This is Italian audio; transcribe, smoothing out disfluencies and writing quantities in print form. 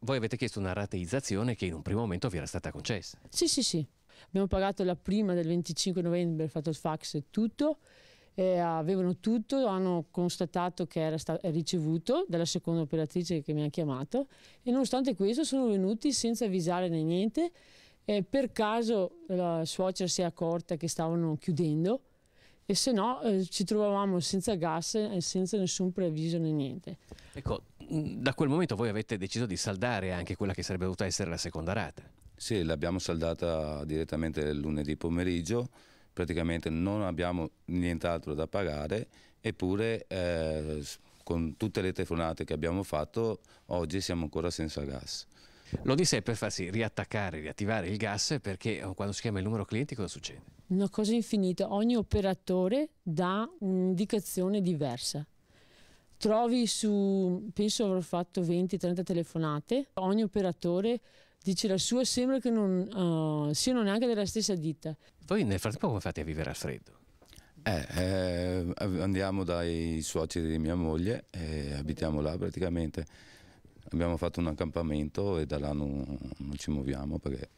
Voi avete chiesto una rateizzazione che in un primo momento vi era stata concessa. Sì, sì, sì. Abbiamo pagato la prima del 25 novembre, fatto il fax e tutto. Avevano tutto, hanno constatato che era stato ricevuto dalla seconda operatrice che mi ha chiamato e nonostante questo sono venuti senza avvisare né niente. Per caso la suocera si è accorta che stavano chiudendo e se no ci trovavamo senza gas e senza nessun preavviso né niente. Ecco, da quel momento voi avete deciso di saldare anche quella che sarebbe dovuta essere la seconda rata. Sì, l'abbiamo saldata direttamente lunedì pomeriggio, praticamente non abbiamo nient'altro da pagare, eppure con tutte le telefonate che abbiamo fatto oggi siamo ancora senza gas. L'Odissea è per farsi riattaccare, riattivare il gas, perché quando si chiama il numero clienti cosa succede? Una cosa infinita, ogni operatore dà un'indicazione diversa. Trovi penso avrò fatto 20-30 telefonate, ogni operatore dice la sua, sembra che non siano neanche della stessa ditta. Voi nel frattempo come fate a vivere al freddo? Andiamo dai suoceri di mia moglie e abitiamo là praticamente. Abbiamo fatto un accampamento e da là non ci muoviamo perché